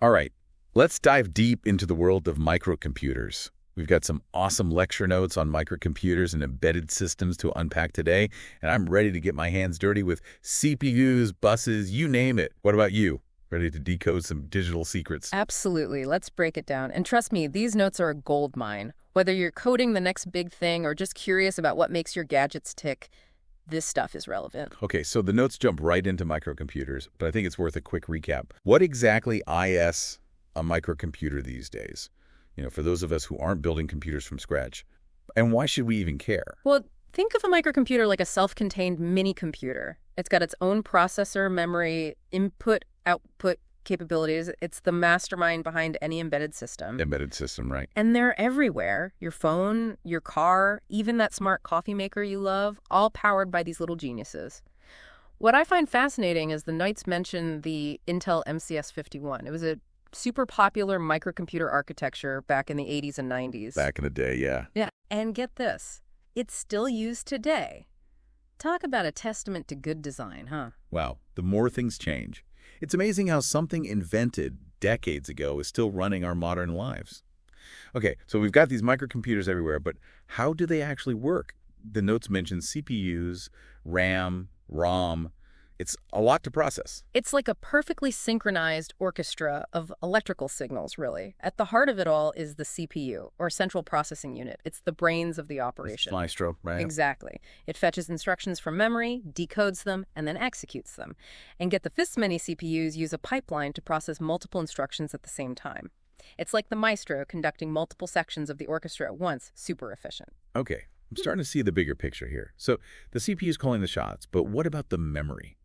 All right, let's dive deep into the world of microcomputers. We've got some awesome lecture notes on microcomputers and embedded systems to unpack today, and I'm ready to get my hands dirty with CPUs, buses, you name it. What about you? Ready to decode some digital secrets? Absolutely. Let's break it down. And trust me, these notes are a gold mine. Whether you're coding the next big thing or just curious about what makes your gadgets tick, this stuff is relevant. Okay, so the notes jump right into microcomputers, but I think it's worth a quick recap. What exactly is a microcomputer these days? For those of us who aren't building computers from scratch. And why should we even care? Well, think of a microcomputer like a self-contained mini computer. It's got its own processor, memory, input, output capabilities. It's the mastermind behind any embedded system. Embedded system, right? And they're everywhere. Your phone, your car, even that smart coffee maker you love, all powered by these little geniuses. What I find fascinating is the Knights mentioned the Intel MCS 51. It was a super popular microcomputer architecture back in the 80s and 90s. Back in the day, yeah. Yeah, and get this. It's still used today. Talk about a testament to good design, huh? Wow, the more things change. It's amazing how something invented decades ago is still running our modern lives. Okay, so we've got these microcomputers everywhere, but how do they actually work? The notes mention CPUs, RAM, ROM. It's a lot to process. It's like a perfectly synchronized orchestra of electrical signals, really. At the heart of it all is the CPU, or central processing unit. It's the brains of the operation. It's Maestro, right? Exactly. It fetches instructions from memory, decodes them, and then executes them. And get this many CPUs use a pipeline to process multiple instructions at the same time. It's like the maestro conducting multiple sections of the orchestra at once, super efficient. Okay, I'm starting to see the bigger picture here. So the CPU is calling the shots, but what about the memory?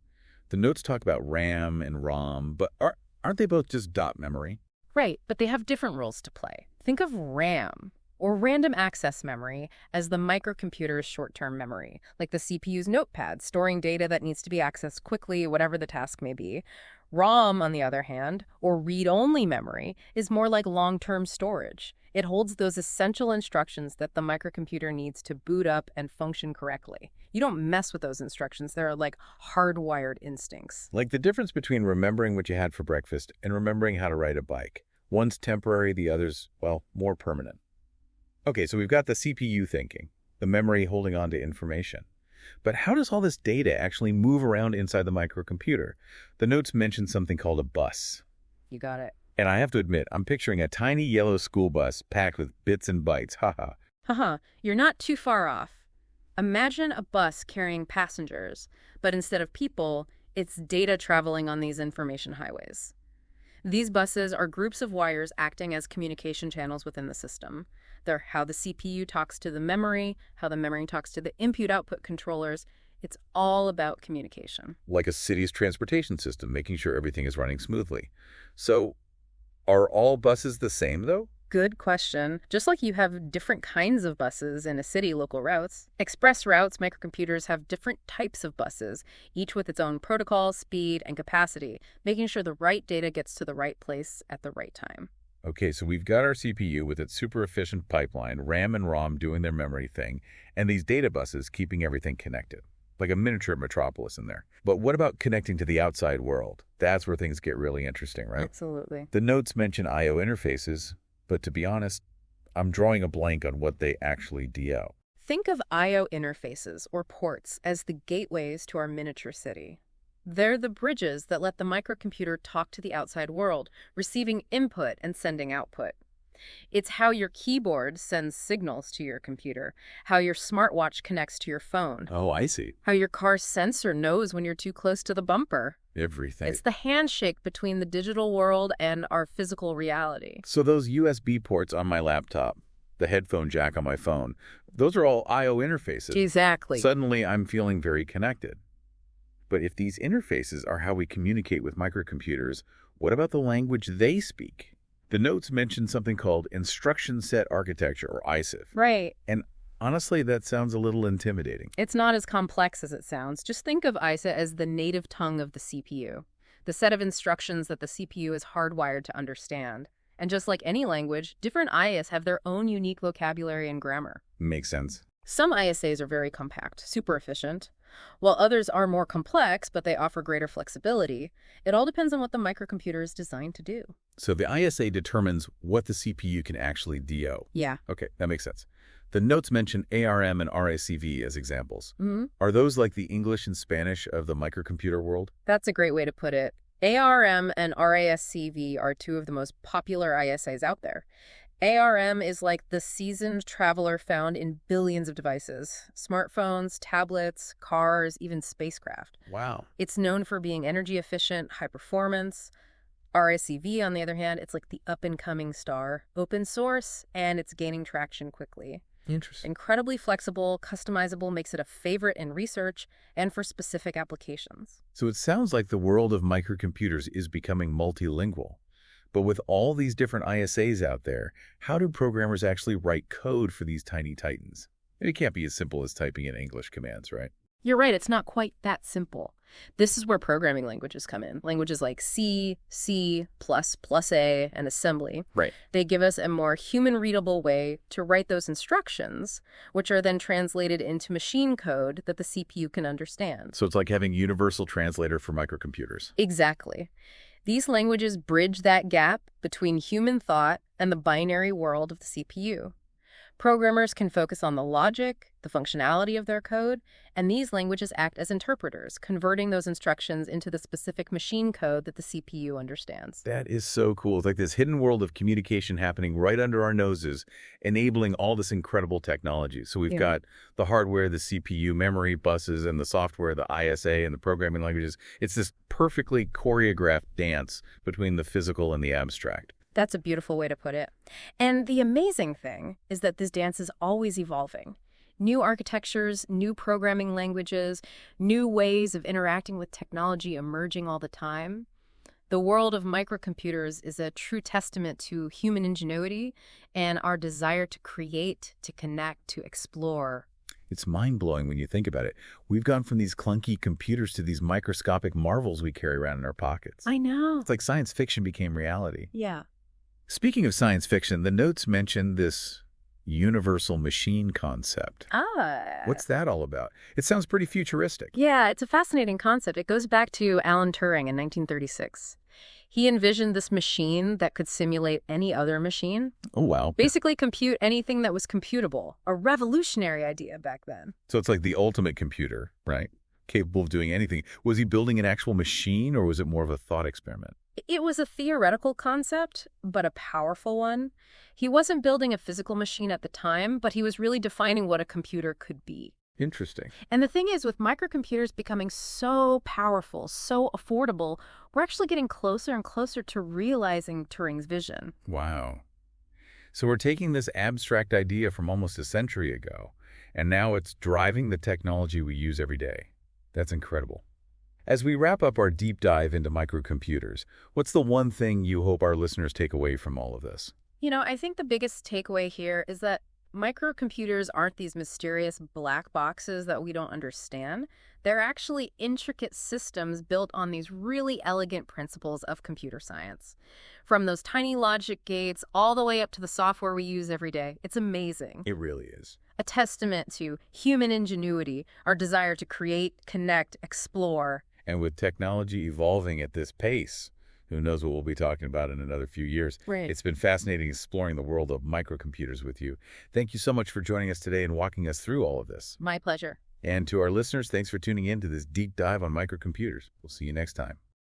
The notes talk about RAM and ROM, but aren't they both just dot memory? Right, but they have different roles to play. Think of RAM, or random access memory, as the microcomputer's short-term memory, like the CPU's notepad, storing data that needs to be accessed quickly, whatever the task may be. ROM, on the other hand, or read-only memory, is more like long-term storage. It holds those essential instructions that the microcomputer needs to boot up and function correctly. You don't mess with those instructions. They're like hardwired instincts. Like the difference between remembering what you had for breakfast and remembering how to ride a bike. One's temporary, the other's, well, more permanent. Okay, so we've got the CPU thinking, the memory holding on to information. But how does all this data actually move around inside the microcomputer? The notes mention something called a bus. You got it. And I have to admit, I'm picturing a tiny yellow school bus packed with bits and bytes. Haha. Haha, you're not too far off. Imagine a bus carrying passengers, but instead of people, it's data traveling on these information highways. These buses are groups of wires acting as communication channels within the system. They're how the CPU talks to the memory, how the memory talks to the input-output controllers. It's all about communication. Like a city's transportation system, making sure everything is running smoothly. So, are all buses the same, though? Good question. Just like you have different kinds of buses in a city, local routes. Express routes, microcomputers have different types of buses, each with its own protocol, speed, and capacity, making sure the right data gets to the right place at the right time. Okay, so we've got our CPU with its super efficient pipeline, RAM and ROM doing their memory thing, and these data buses keeping everything connected. Like a miniature metropolis in there. But what about connecting to the outside world? That's where things get really interesting, right? Absolutely. The notes mention I/O interfaces, but to be honest, I'm drawing a blank on what they actually do. Think of I/O interfaces, or ports, as the gateways to our miniature city. They're the bridges that let the microcomputer talk to the outside world, receiving input and sending output. It's how your keyboard sends signals to your computer, how your smartwatch connects to your phone. Oh, I see. How your car's sensor knows when you're too close to the bumper. Everything. It's the handshake between the digital world and our physical reality. So those USB ports on my laptop, the headphone jack on my phone, those are all I/O interfaces. Exactly. Suddenly, I'm feeling very connected. But if these interfaces are how we communicate with microcomputers, what about the language they speak? The notes mention something called instruction set architecture, or ISIF. Right. And honestly, that sounds a little intimidating. It's not as complex as it sounds. Just think of ISA as the native tongue of the CPU, the set of instructions that the CPU is hardwired to understand. And just like any language, different IS have their own unique vocabulary and grammar. Makes sense. Some ISAs are very compact, super efficient. while others are more complex, but they offer greater flexibility. It all depends on what the microcomputer is designed to do. So the ISA determines what the CPU can actually do. Yeah. Okay, that makes sense. The notes mention ARM and RACV as examples. Mm-hmm. Are those like the English and Spanish of the microcomputer world? That's a great way to put it. ARM and RASCV are two of the most popular ISAs out there. ARM is like the seasoned traveler found in billions of devices: smartphones, tablets, cars, even spacecraft. Wow. It's known for being energy efficient, high performance. RACV, on the other hand, it's like the up-and-coming star, open source, and it's gaining traction quickly. Interesting. Incredibly flexible, customizable, makes it a favorite in research and for specific applications. So it sounds like the world of microcomputers is becoming multilingual. But with all these different ISAs out there, how do programmers actually write code for these tiny titans? It can't be as simple as typing in English commands, right? You're right, it's not quite that simple. This is where programming languages come in. Languages like C, C++, A, and assembly. Right. They give us a more human-readable way to write those instructions, which are then translated into machine code that the CPU can understand. So it's like having universal translator for microcomputers. Exactly. These languages bridge that gap between human thought and the binary world of the CPU. Programmers can focus on the logic, the functionality of their code, and these languages act as interpreters, converting those instructions into the specific machine code that the CPU understands. That is so cool. It's like this hidden world of communication happening right under our noses, enabling all this incredible technology. So we've got the hardware, the CPU, memory, buses, and the software, the ISA, and the programming languages. It's this perfectly choreographed dance between the physical and the abstract. That's a beautiful way to put it. And the amazing thing is that this dance is always evolving. New architectures, new programming languages, new ways of interacting with technology emerging all the time. The world of microcomputers is a true testament to human ingenuity and our desire to create, to connect, to explore. It's mind-blowing when you think about it. We've gone from these clunky computers to these microscopic marvels we carry around in our pockets. I know. It's like science fiction became reality. Yeah. Speaking of science fiction, the notes mention this universal machine concept. What's that all about? It sounds pretty futuristic. Yeah, it's a fascinating concept. It goes back to Alan Turing in 1936. He envisioned this machine that could simulate any other machine. Oh, wow. Basically compute anything that was computable. A revolutionary idea back then. So it's like the ultimate computer, right? Capable of doing anything. Was he building an actual machine, or was it more of a thought experiment? It was a theoretical concept, but a powerful one. He wasn't building a physical machine at the time, but he was really defining what a computer could be. Interesting. And the thing is, with microcomputers becoming so powerful, so affordable, we're actually getting closer and closer to realizing Turing's vision. Wow. So we're taking this abstract idea from almost a century ago, and now it's driving the technology we use every day. That's incredible. As we wrap up our deep dive into microcomputers, what's the one thing you hope our listeners take away from all of this? I think the biggest takeaway here is that microcomputers aren't these mysterious black boxes that we don't understand. They're actually intricate systems built on these really elegant principles of computer science. From those tiny logic gates all the way up to the software we use every day. It's amazing. It really is. A testament to human ingenuity, our desire to create, connect, explore. And with technology evolving at this pace, who knows what we'll be talking about in another few years. Right. It's been fascinating exploring the world of microcomputers with you. Thank you so much for joining us today and walking us through all of this. My pleasure. And to our listeners, thanks for tuning in to this deep dive on microcomputers. We'll see you next time.